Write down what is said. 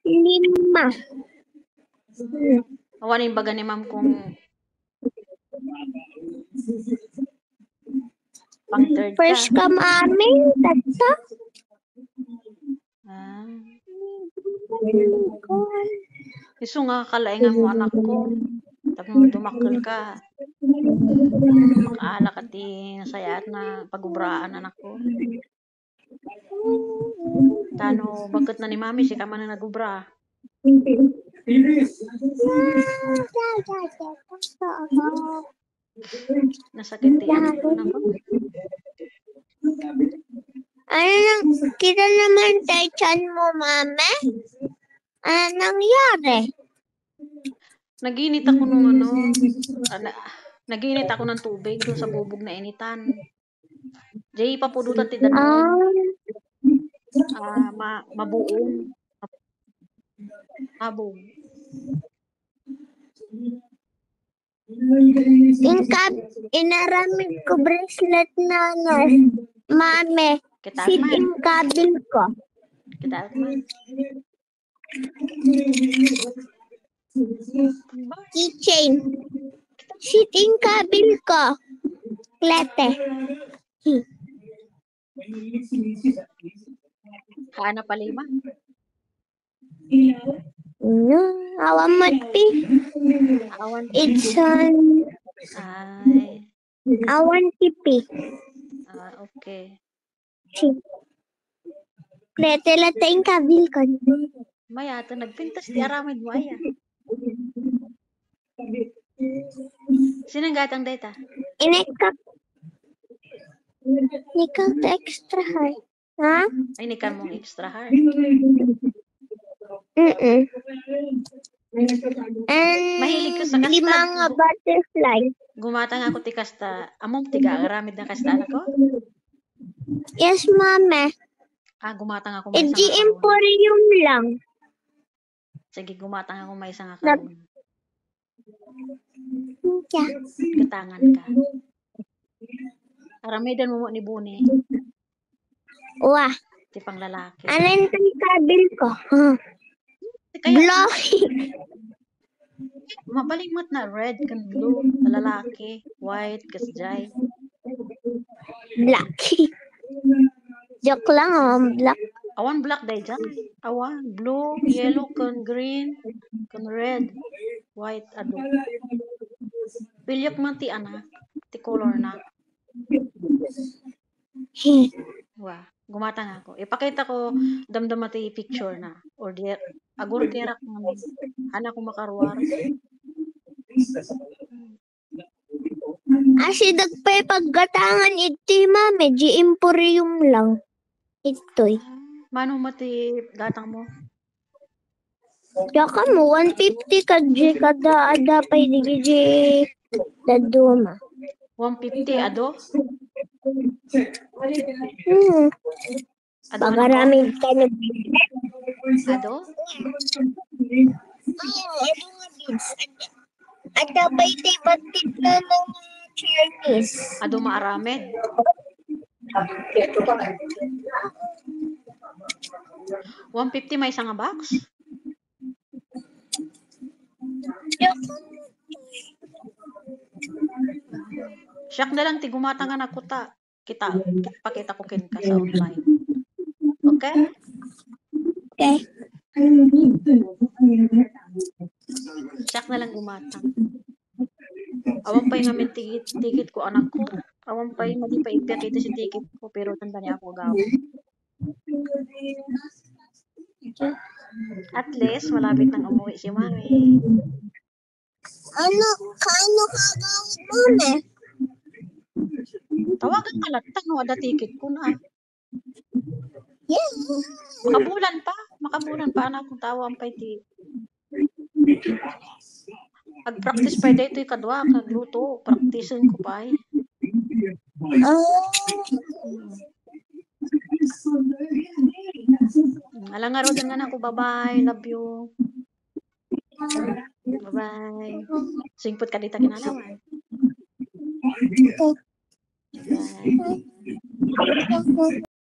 5. Awanin baga ni ma'am kung pang third ka. First ka, mami. Tatlo. Iso nga kalaingan mo anak ko. Tapos dumakil ka. Makaala ka ti nasayat na pagubraan anak ko. Tano, bakit na ni mami si ka man na nagubra? Nasakit yan. Ano ba? Ano nang, kita naman tayo tiyan mo, mami? Ano nangyari? Naginit ako nung naginit ako ng tubig doon sa bubog na initan. Jay, papudutan ti danon. Mabuong. Abog. Inaramid ko bracelet na mami. Kita Sit man. in kabil ko. Kita man. Keychain. Sit in kabil ko. Klete. Kaana pa lima? Awan matpi. Awan. It's on. Ay. Awan tipi. Okay. Klete lata in kabil ko. Maya, ito nagpintas ti aramid mo aya. Sinang gatang data? Nikak extra hard. Ha? Ay, nikan mong extra hard. And mahilig ka sa kasta. 5 nga butterfly. Gumata nga ako ti kasta. Among tiga, aramid na kasta anak ko? Yes, mame. Gumata nga ako may isang G Emporium lang. Sige, gumata nga ako may isang akaroon. Gatangan ka. Aramidan mo ni Buni. Wah. Ti pang lalaki. Ano yung kabil ko? Glowy. Mabaligmat na red kan blue. Lalaki. White. Kasjay. Black. Joke lang, black. Awan black day dyan. Awan. Blue, yellow, kan green, kan red, white, ado. Pilyok man ti anak. Ti color na. Wah. Gumata nga ako. Ipakita ko damdama ti picture na. Or agur dirak man. Anak ko makaruar. Asi dagpay paggatangan iti mame. G Emporium lang. Ito'y. Mano mati gatang mo? Yaka mo, 150 ka G kada adapay di G daduma. 150 ado? Pagaraming ka na ado? Adapay di batit na ng Chinese. Ado maaramid? 150 may isang box? Siyak na lang ti gumata nga nakuta. Pakita ko kin ka sa online. Okay? Okay. Siyak na lang gumata. Awan pa yung amin tikit ko anak ko. Awan pa yung madi pa ipakita si tikit ko pero tanda niya ako gawin. At least, malapit nang umuwi si mami. Ano kagawin mo na? Tawagan ka lang, tanong ada ticket ko na. Yeah. Makabulan pa anak kung tawang pa iti. Ag-practice pa ito kadwa, kagluto. Practicein ko pa eh. Alang araw din nga na ako. Bye-bye. Love you. Bye-bye. Singpot ka dita kinanawan. Bye.